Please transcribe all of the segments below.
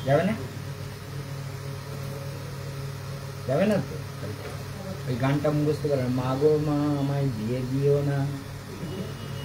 যাবে না? যাবে না তো? ওই গানটা মুখস্থ করে, মা গো মা আমায় দিয়ে দিও না,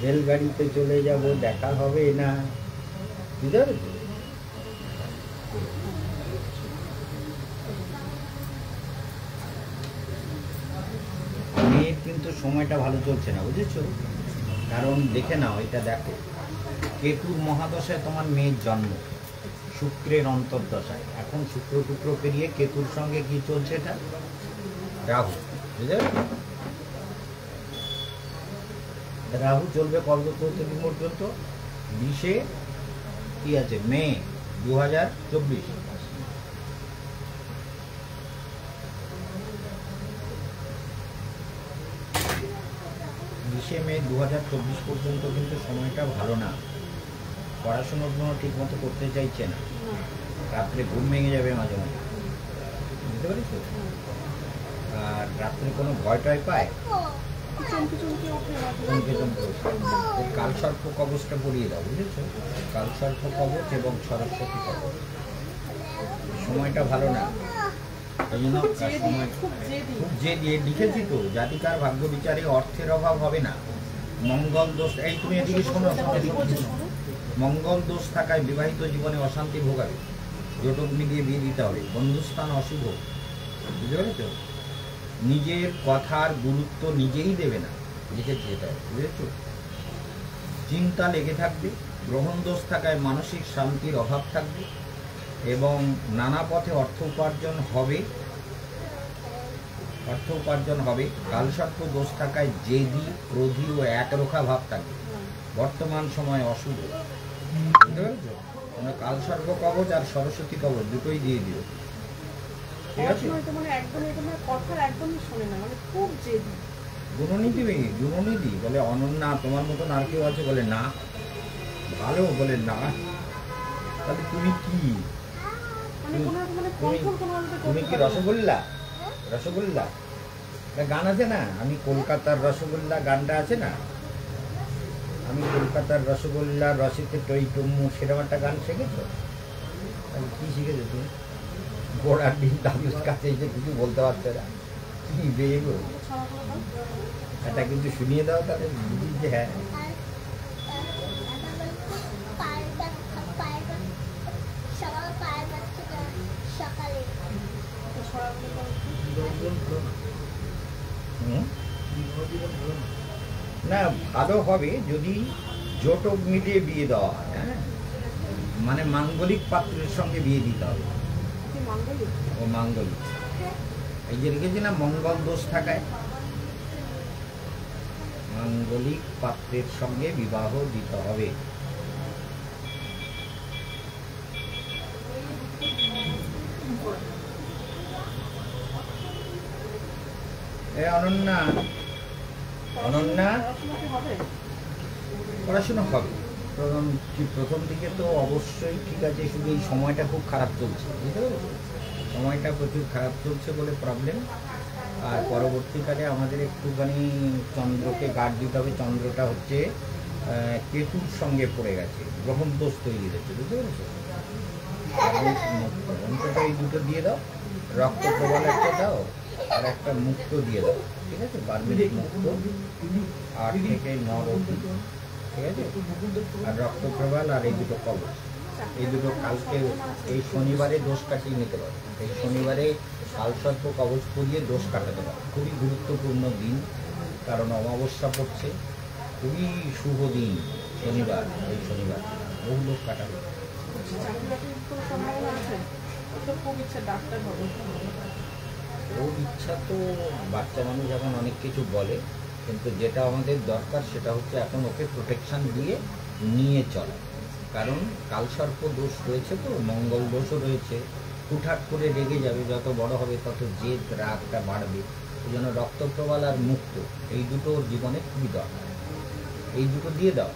রেলগাড়িতে চলে যাব দেখা হবে না, বুঝতে পারছো? মেয়ের কিন্তু সময়টা ভালো চলছে না, বুঝেছো? কারণ দেখে নাও, এটা দেখো, কেতুর মহাদশায় তোমার মেয়ের জন্ম, শুক্রের অন্তর্দশায়। এখন শুক্র টুক্র পেরিয়ে কেতুর সঙ্গে কি চলছে? এটা রাহু, বুঝতে পারছো? রাহু চলবে কত দিন পর্যন্ত? 20 কি আছে, মে 2024। মে 2024 পর্যন্ত কিন্তু সময়টা ভালো না। পড়াশোনার জন্য ঠিক মতো করতে চাইছে না, রাত্রে ঘুম ভেঙে যাবে মাঝে মাঝে, বুঝতে পারছো? আর রাত্রে কোনো ভয় টয় পায়, কালসর্প কবচটা পরিয়ে দাও, বুঝেছো? কালসর্প কবচ এবং সরস্বতী কবচ। সময়টা ভালো না, ওই জন্য সময় খুব যে দিয়ে লিখেছি তো, জাতিকার ভাগ্য বিচারে অর্থের অভাব হবে না। মঙ্গল দোষ, এই তুমি এদিকে শোনো, মঙ্গল দোষ থাকায় বিবাহিত জীবনে অশান্তি ভোগাবে, জটগ্নি দিয়ে বিয়ে দিতে হবে, বন্ধুস্থান অশুভ, বুঝতে পেরেছো? নিজের কথার গুরুত্ব নিজেই দেবে না, লিখেছি এটা, বুঝেছো? চিন্তা লেগে থাকবে, গ্রহণ দোষ থাকায় মানসিক শান্তির অভাব থাকবে এবং নানা পথে অর্থ উপার্জন হবে। কালসর্প দোষ থাকায় জেদি, ক্রোধী ও একরোখা ভাব থাকবে। বর্তমান সময় অশুভ, বুঝতে পেরেছো? তোমরা কালসর্প কবচ আর সরস্বতী কবচ দুটোই দিয়ে দিও, ঠিক আছে? গুণনীতি বলে অনন্যা তোমার মতন আর কেউ আছে? বলে না। ভালো বলে না। তাহলে তুমি কি? তুমি কি রসগোল্লা? রসগোল্লা গান আছে না, আমি কলকাতার রসগোল্লা গানটা আছে না, আমি কলকাতার রসগোল্লা রসিতে টই টুম্মু, সেরকম একটা গান শিখেছো? কি শিখেছো তুমি? গোড়ার দিন দাদুর কাছে এসে কিছু বলতে পারছো না, কি বেগো? এটা কিন্তু শুনিয়ে দাও, তাহলে বুঝি যে হ্যাঁ। না, ভালো হবে যদি জটক মিলিয়ে বিয়ে দেওয়া হয়, হ্যাঁ, মানে মাঙ্গলিক পাত্রের সঙ্গে বিয়ে দিতে হবে। ও মাঙ্গলিক, এই যে লিখেছি না, মঙ্গল দোষ থাকায় মাঙ্গলিক পাত্রের সঙ্গে বিবাহ দিতে হবে। অনন্যা, পড়াশোনা হবে প্রথম দিকে তো অবশ্যই, ঠিক আছে, শুধু এই সময়টা খুব খারাপ চলছে, বুঝতে পেরেছো? সময়টা প্রচুর খারাপ চলছে বলে প্রবলেম। আর পরবর্তীকালে আমাদের একটুখানি চন্দ্রকে গার্ড দিতে হবে। চন্দ্রটা হচ্ছে কেতুর সঙ্গে পড়ে গেছে, গ্রহণ দোষ তৈরি হয়েছে, বুঝতে পেরেছো? অন্তত এই দুটো দিয়ে দাও, রক্ত প্রবাল একটা দাও আর একটা মুক্ত দিয়ে দাও, ঠিক আছে? বার্মিক মুক্ত 8 থেকে 9 অবধি, ঠিক আছে? আর রক্ত প্রবাল আর এই দুটো কবচ, এই দুটো কালকে এই শনিবারে দোষ কাটিয়ে নিতে পারো। এই শনিবারে কালসর্প কবচ পরিয়ে দোষ কাটাতে পারো। খুবই গুরুত্বপূর্ণ দিন, কারণ অমাবস্যা পড়ছে, খুবই শুভ দিন শনিবার। এই শনিবার বহু লোক কাটাবে। খুব ইচ্ছা তো, বাচ্চা মানুষ এখন অনেক কিছু বলে, কিন্তু যেটা আমাদের দরকার সেটা হচ্ছে এখন ওকে প্রোটেকশন দিয়ে নিয়ে চলা। কারণ কালসর্প দোষ রয়েছে, তো মঙ্গল দোষও রয়েছে। হুটহাট করে রেগে যাবে, যত বড় হবে তত জেদ রাগটা বাড়বে। এই জন্য রক্তপ্রবাল আর মুক্ত এই দুটো জীবনে খুবই দরকার। এই দুটো দিয়ে দাও,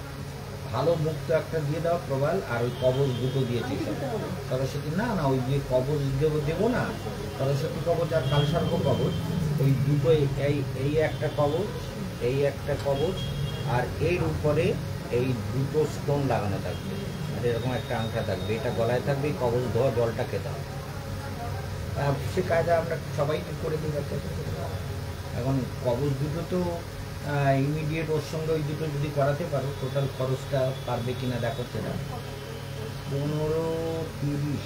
ভালো মুক্ত একটা দিয়ে দাও প্রবাল, আর ওই কবচ দুটো দিয়েছি সরস্বতী। না না, ওই যে কবচ দেবো না, সরস্বতী কবচ আর কালসর্প কবচ, ওই দুটোই, এই একটা কবচ, এই একটা কবচ, আর এর উপরে এই দুটো স্টোন লাগানো থাকবে, আর এরকম একটা আংটা থাকবে, এটা গলায় থাকবে, কবজ ধোয়া জলটা খেতে হবে। সে কায়দা আমরা সবাই করে দিই বাচ্চাকে। এখন কবজ দুটো তো ইমিডিয়েট ওর সঙ্গে ওই দুটো যদি করাতে পারো, টোটাল খরচটা পারবে কিনা দেখো সেটা। 15-30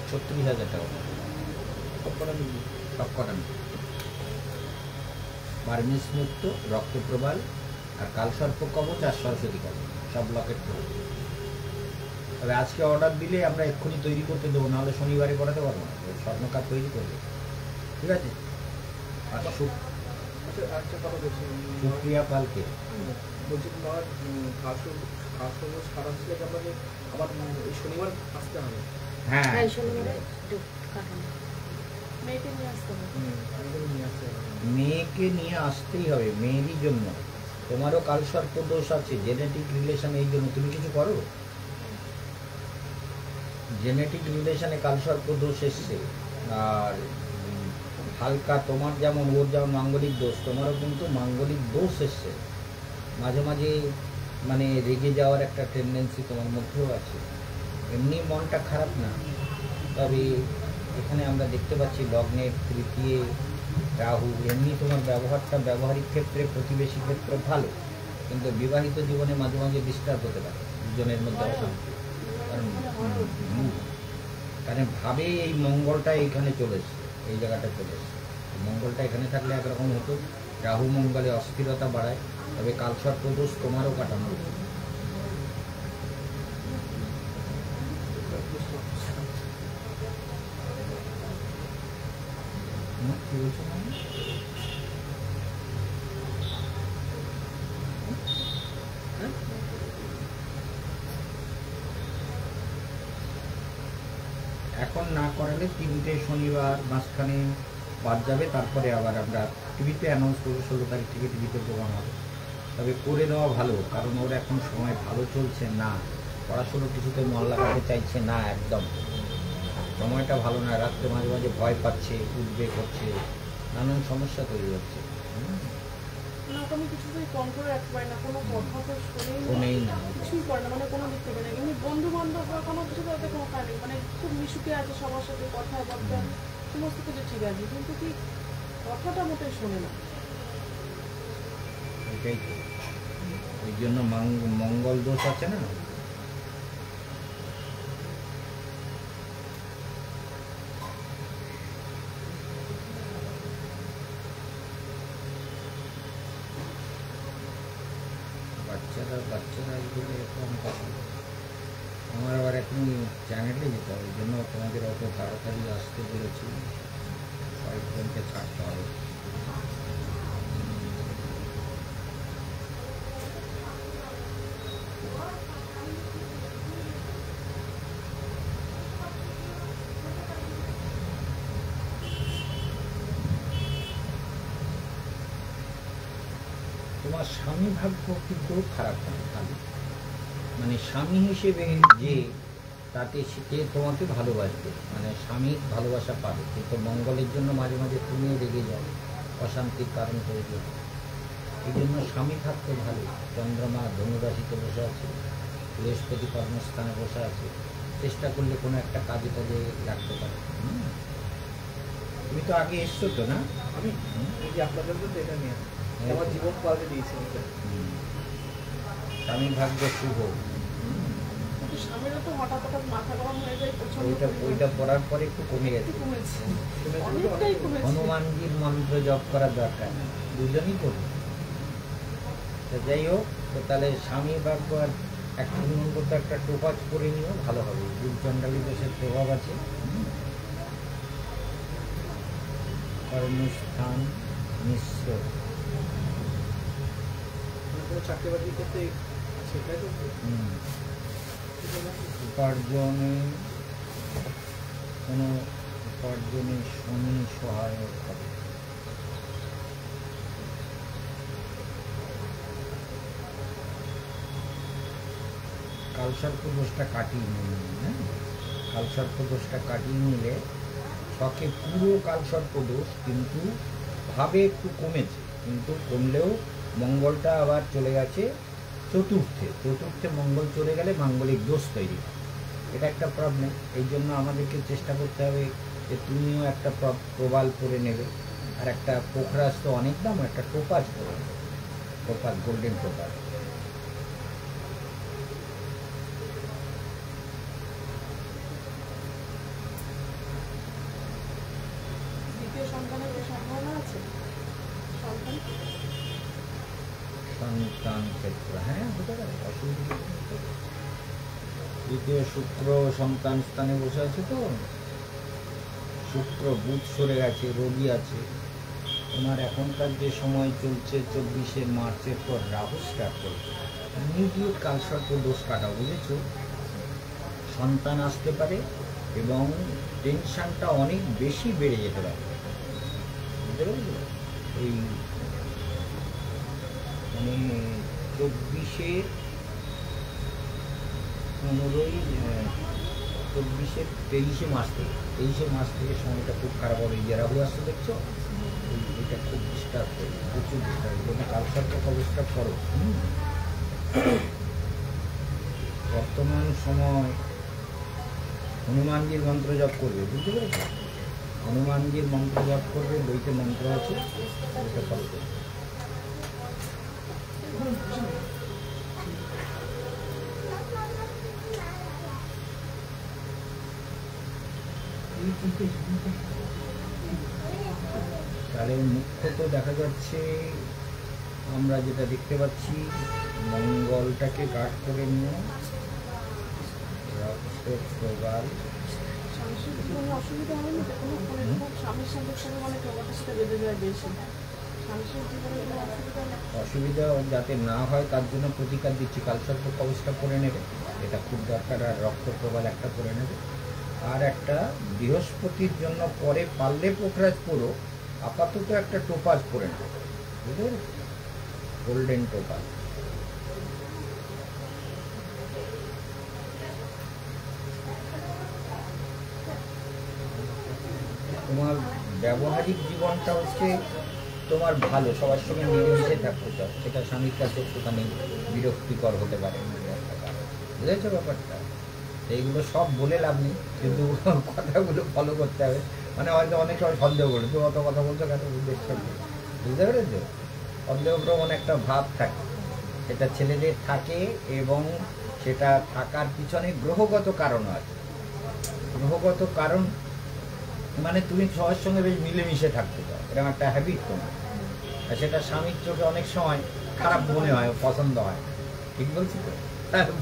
36,000 টাকা সব কটা বার্মিস মুক্ত, রক্ত প্রবাল, আর কালসর্প কবচ, আর সরস্বতী কবচ, সব লকেট করে। তবে আজকে অর্ডার দিলে আমরা এক্ষুনি তৈরি করতে দেবো, নাহলে শনিবারে করাতে পারবো না, স্বর্ণকার তৈরি করবে, ঠিক আছে? আর সুপ্রিয়া পালকে বলছি তোমার খারাপ ছিল, আবার এই শনিবার আসতে হবে। হ্যাঁ, মেয়েকে নিয়ে আসতেই হবে, মেয়েরই জন্য। তোমারও কালসর্প দোষ আছে, জেনেটিক রিলেশন, এই জন্য তুমি কিছু করো, জেনেটিক রিলেশনে কালসর্প দোষ এসছে। আর হালকা তোমার যেমন, ওর যেমন মাঙ্গলিক দোষ, তোমারও কিন্তু মাঙ্গলিক দোষ এসছে। মাঝে মাঝে মানে রেগে যাওয়ার একটা টেন্ডেন্সি তোমার মধ্যেও আছে। এমনি মনটা খারাপ না, তবে এখানে আমরা দেখতে পাচ্ছি লগ্নের তৃতীয় রাহু। এমনি তোমার ব্যবহারটা ব্যবহারিক ক্ষেত্রে, প্রতিবেশী ক্ষেত্রে ভালো, কিন্তু বিবাহিত জীবনে মাঝে মাঝে ডিস্টার্ব হতে পারে, দুজনের মধ্যে অশান্তি। কারণ ভাবে এই মঙ্গলটা এইখানে চলে এসছে, এই জায়গাটা চলে এসছে। মঙ্গলটা এখানে থাকলে একরকম হতো, রাহু মঙ্গলে অস্থিরতা বাড়ায়। তবে কালসর্প দোষ তোমারও কাটানো হতো। কি বলছো? এখন না করালে 3টে শনিবার মাঝখানে বাদ যাবে, তারপরে আবার আমরা টিভিতে অ্যানাউন্স করবো, 16 তারিখ থেকে টিভিতে প্রোগ্রাম হবে। তবে করে দেওয়া ভালো, কারণ ওর এখন সময় ভালো চলছে না, পড়াশুনো কিছুতে মন লাগাতে চাইছে না, একদম সময়টা ভালো না। রাত্রে মাঝে মাঝে ভয় পাচ্ছে, উদ্বেগ হচ্ছে, নানান সমস্যা তৈরি হচ্ছে। আমি কিছুতেই কন্ট্রোল রাখতে পারি না, কোনো কথা তো শোনেই না, কিছুই করে না, মানে কোনো দিক থেকে না। এমনি বন্ধু বান্ধব বা কোনো কিছু তাদের কোনো কাজ নেই, মানে খুব মিশুকে আছে, সবার সাথে কথাবার্তা সমস্ত কিছু ঠিক আছে, কিন্তু কি কথাটা মোটেই শোনে না। এটাই তো, ওই জন্য মঙ্গল দোষ আছে না। বাচ্চারা এগুলো এরকম কথা। আমার আবার এখন চ্যানেলে যেতে হবে, ওই জন্য তোমাদের অত তাড়াতাড়ি আসতে বলেছি, কয়েকজনকে ছাড়তে হবে। তোমার স্বামী ভাগ্য কিন্তু খারাপ নয়, ভালো। মানে স্বামী হিসেবে যে, তাতে সে তোমাকে ভালোবাসবে, মানে স্বামীর ভালোবাসা পাবে, কিন্তু মঙ্গলের জন্য মাঝে মাঝে তুমিও রেগে যাও, অশান্তির কারণ তৈরি হবে। এই জন্য স্বামী থাকতে ভালো। চন্দ্রমা ধনুরাশিতে বসে আছে, বৃহস্পতি কর্মস্থানে বসে আছে, চেষ্টা করলে কোনো একটা কাজে কাজে লাগতে পারে। তুমি তো আগে এসছো তো না? আমি এই যে আপনাদের তো এটা নিয়ে আমার জীবন পাল্টে দিয়েছে। স্বামী ভাগ্য শুভ। স্বামীরা তো হঠাৎ হঠাৎ মাথা গরম হয়ে যায়, ওইটা পড়ার পরে একটু কমে গেছে, অনেকটাই কমেছে। হনুমানজির মন্ত্র জপ করার দরকার, দুজনই করবে। তো যাই হোক, তো তাহলে স্বামী ভাগ্য আর একটা নম্বরটা একটা টোপাজ করে নিও, ভালো হবে। দুর্চণ্ডালী দোষের প্রভাব আছে। কর্মস্থান মিশ্র, চাকরি বাকরি করতে সেটাই তো উপার্জনে কোনো উপার্জনে শনি সহায়ক হবে। কালসর্প দোষটা কাটিয়ে নিলে, হ্যাঁ, কালসর্প দোষটা কাটিয়ে নিলে শখে পুরো কালসর্প দোষ, কিন্তু ভাবে একটু কমেছে, কিন্তু কমলেও মঙ্গলটা আবার চলে গেছে চতুর্থে। চতুর্থে মঙ্গল চলে গেলে মাঙ্গলিক দোষ তৈরি হয়, এটা একটা প্রবলেম। এই জন্য আমাদেরকে চেষ্টা করতে হবে যে তুমিও একটা প্রবাল করে নেবে, আর একটা পোখরাজ তো অনেক দাম, একটা টোপাজ করে নেবে, টোপাজ, গোল্ডেন টোপাজ। দ্বিতীয় সন্তানের কি সম্ভাবনা আছে? সন্তান সন্তান ক্ষেত্র, হ্যাঁ হতে পারে, অসুবিধা নেই। দ্বিতীয় শুক্র সন্তান স্থানে বসে আছে, তো শুক্র বুধ সরে গেছে, রবি আছে। তোমার এখনকার যে সময় চলছে 24শে মার্চের পর রাহু স্টার্ট করবে, ইমিডিয়েট কালসর্প দোষ কাটাও, বুঝেছো? সন্তান আসতে পারে এবং টেনশনটা অনেক বেশি বেড়ে যেতে পারে, বুঝতে পারছো? এই মানে 24শে 15ই 24শে 23শে মাস থেকে, 23শে মাস থেকে সময়টা খুব খারাপ হবে। এই যে রাহু আসছে দেখছো, এটা খুব ডিস্টার্ব করবে, প্রচুর ডিস্টার্ব করবে। কালসর্প অবস্থা করো। বর্তমান সময় হনুমানজির মন্ত্র জপ করবে, বুঝতে পেরেছো? হনুমানজির মন্ত্র জপ করবে, বইতে মন্ত্র আছে, ওইটা ফলো করবে। তাহলে মুখ্যত দেখা যাচ্ছে, আমরা যেটা দেখতে পাচ্ছি, মঙ্গলটাকে গাঢ় করে নিয়ে রক্ত প্রবাল। স্বামীর কোনো অসুবিধা হয়নি তো? কোনো মানে খুব স্বামীর সঙ্গে মানে টোকাটা সেটা বেঁধে যায় বেশি, স্বামীর জীবনে কোনো অসুবিধা নেই? অসুবিধা যাতে না হয় তার জন্য প্রতিকার দিচ্ছি, কালসর্প কবচটা করে নেবে, এটা খুব দরকার। আর রক্ত প্রবাল একটা করে নেবে, আর একটা বৃহস্পতির জন্য পরে পারলে পোখরাজ পুরো, আপাতত একটা টোপাজ করে নেবে, বুঝতে পেরেছো? Golden topaz. তোমার ব্যবহারিক জীবনটা হচ্ছে তোমার ভালো, সবার সঙ্গে মিলেমিশে থাকতে চাও, সেটা স্বামীর কাছে একটুখানি বিরক্তিকর হতে পারে, বুঝেছো ব্যাপারটা? এইগুলো সব বলে লাভ নেই, কিন্তু কথাগুলো ফলো করতে হবে। মানে হয়তো অনেক সময় সন্দেহ করে, তুমি অত কথা বলছো কেন, দেখছো, বুঝতে পেরেছো? সন্দেহ প্রবণ একটা ভাব থাকে, সেটা ছেলেদের থাকে, এবং সেটা থাকার পিছনে গ্রহগত কারণ আছে। গ্রহগত কারণ মানে তুমি সবার সঙ্গে বেশ মিলেমিশে থাকতে চাও, এরকম একটা হ্যাবিট তোমার, আর সেটা স্বামীর চোখে অনেক সময় খারাপ মনে হয়, পছন্দ হয়। ঠিক বলছি তো?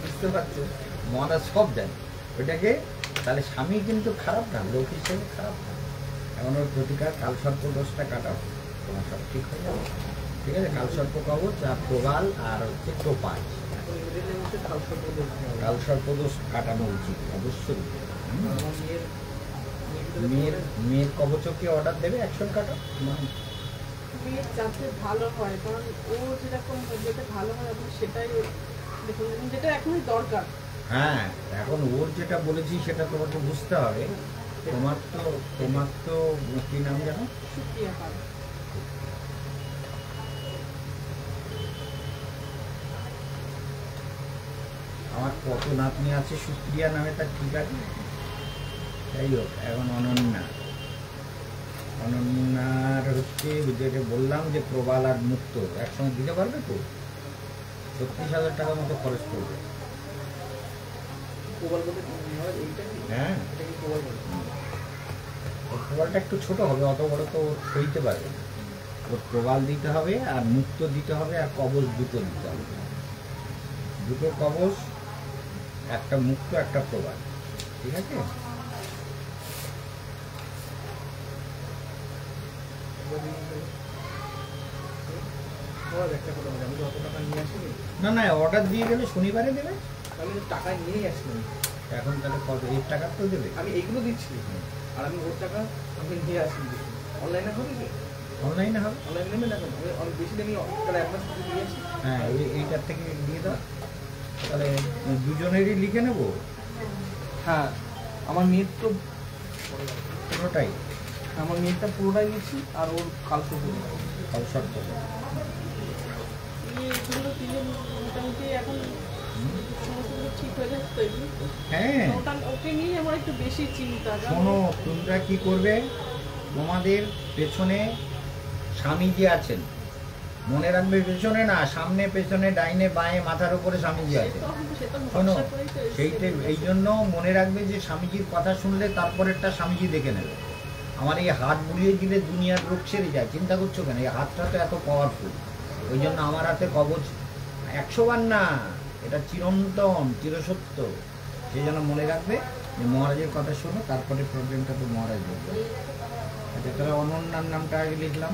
বুঝতে পারছো? মনে সব জানে ওইটাকে। তাহলে স্বামী কিন্তু খারাপ না, লোক হিসেবে খারাপ না। এখন ওর প্রতিকার কালসর্প দোষটা কাটাও, তোমার সব ঠিক হয়ে যাবে। ঠিক আছে? কালসর্প কবচ আর প্রবাল আর হচ্ছে টোপাজ, কালসর্প দোষ কাটানো উচিত অবশ্যই। মেয়ের কবচকে অর্ডার দেবে, অ্যাকশন কাটো। মেয়ের যাতে ভালো হয়, কারণ ও যেরকম যেটা ভালো হয় আপনি সেটাই দেখুন, যেটা এখনই দরকার। হ্যাঁ, এখন ওর যেটা বলেছি সেটা তোমাকে বুঝতে হবে। তোমার তো কি নাম জানো? সুপ্রিয়া পাল। আমার কত নাতনি আছে সুপ্রিয়া নামে, তার ঠিক আছে। যাই হোক, এখন অনন্যার হচ্ছে যেটা বললাম যে প্রবাল আর মুক্ত একসঙ্গে দিতে পারবে তো? 36,000 টাকার মতো খরচ করবে। হ্যাঁ, ওর প্রবালটা একটু ছোট হবে, অত বড় তো সইতে পারবে না। ওর প্রবাল দিতে হবে, আর মুক্ত দিতে হবে, আর কবচ দুটো দিতে হবে। দুটো কবচ, একটা মুক্ত একটা প্রবাল, ঠিক আছে? না না, অর্ডার দিয়ে গেলে শনিবারে দেবে। আমি টাকা নিয়েই আসলাম এখন তাহলে কত, এর টাকা তো দেবে? আমি এইগুলো দিচ্ছি, আর আমি ওর টাকা আমি নিয়ে আসি। অনলাইনে হবে কি? অনলাইনে হবে। অনলাইনে নেবেন এখন, আমি অনেক বেশি দামি তাহলে অ্যাডভান্স কিছু দিয়ে আসি। হ্যাঁ, এইটার থেকে দিয়ে দাও, তাহলে দুজনেরই লিখে নেবো। হ্যাঁ, আমার মেয়ের তো পুরোটাই, আমার মেয়েরটা পুরোটাই নিচ্ছি, আর ওর কালকে কাল শর্ত। যে এগুলো দিলে মোটামুটি এখন সমস্ত কিছু ঠিক হয়ে যাচ্ছে তো এমনি। হ্যাঁ ওকে নিয়ে আমার একটু বেশি চিন্তা জানো? শোনো, তোমরা কি করবে, তোমাদের পেছনে স্বামীজি আছেন, মনে রাখবে, পেছনে না সামনে, পেছনে ডাইনে বাঁয়ে মাথার উপরে স্বামীজি আছে। সে তো শোনো, ভরসা করেই তো এসেছে। সেইটা এই জন্য মনে রাখবে যে স্বামীজির কথা শুনলে তারপরেরটা স্বামীজি দেখে নেবে। আমার এই হাত বুলিয়ে দিলে দুনিয়ার রোগ সেরে যায়, চিন্তা করছো কেন? এই হাতটা তো এত পাওয়ারফুল, ওই জন্য আমার হাতে কবচ 100 বার না, এটা চিরন্তন চিরসত্য। সেই জন্য মনে রাখবে যে মহারাজের কথা শোনো, তারপরে প্রবলেমটা তো মহারাজ বলবে। আচ্ছা, তাহলে অনন্যার নামটা আগে লিখলাম।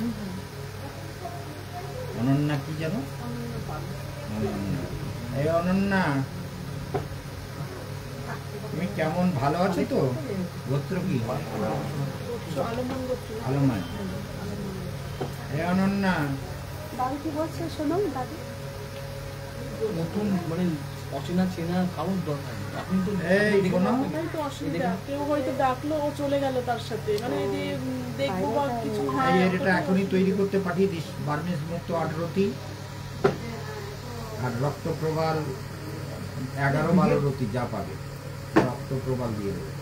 অনন্যা কি জানো? অনন্যা। এই অনন্যা, তুমি কেমন, ভালো আছো তো? গোত্র কি? আলমান গোত্র। আলমান। এই অনন্যা, দাদু কি বলছে শোনো দাদু? নতুন মানে অচেনা চেনা কারোর দরকার নেই। আপনি তো এই দেখুন কোনো- না, ওটাই তো অসুবিধা, কেউ হয়তো ডাকলো ও চলে গেল তার সাথে, মানে এই যে দেখবো বা কিছু। এই হ্যাঁ, এটা এখনই তৈরি করতে পাঠিয়ে দিস, বার্মিজ মুক্ত 18টি আর রক্ত প্রবাল 11-12 রতি যা পাবে, রক্ত প্রবাল দিয়ে দেবে।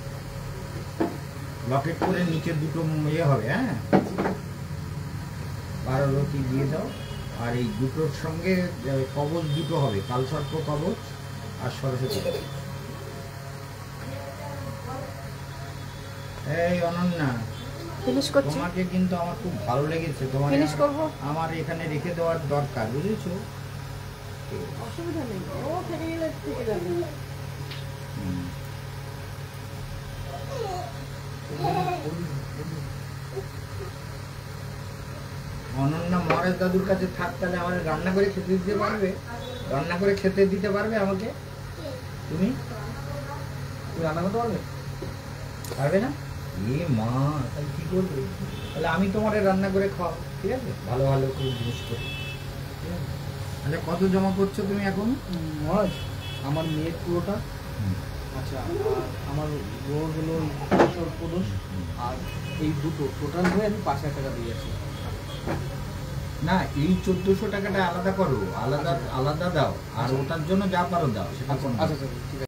লকেট করে নিচে দুটো ইয়ে হবে, হ্যাঁ 12 রতি দিয়ে দাও। আর এই দুটোর সঙ্গে কবচ দুটো হবে, কালসর্প কবচ আর সরস্বতী কবচ। এই অনন্যা, ফিনিশ করছি, তোমাকে কিন্তু আমার খুব ভালো লেগেছে, তোমার ফিনিশ করবো। আমার এখানে রেখে দেওয়ার দরকার, বুঝেছো? অসুবিধা নেই, ও থেকে গেলে থেকে যাবে। হুম। অনন্যা মহারাজ দাদুর কাছে থাক, তাহলে আমার রান্না করে খেতে দিতে পারবে? রান্না করে খেতে দিতে পারবে আমাকে? তুমি তুই রান্না করতে পারবে? পারবে না? এ মা, তাহলে কি করবে? তাহলে আমি তোমার রান্না করে খাও, ঠিক আছে? ভালো ভালো করে জিনিস করে। ঠিক আছে? আচ্ছা, কত জমা করছো তুমি এখন? মহারাজ, আমার মেয়ের পুরোটা, হুম। আচ্ছা, আর আমার বউর হলো প্রদোষ, আর এই দুটো টোটাল হয়ে আমি 5,000 টাকা দিয়েছি। না, এই 1400 টাকাটা আলাদা করো, আলাদা আলাদা দাও, আর ওটার জন্য যা পারো দাও, সেটা কোনো আচ্ছা আচ্ছা ঠিক আছে।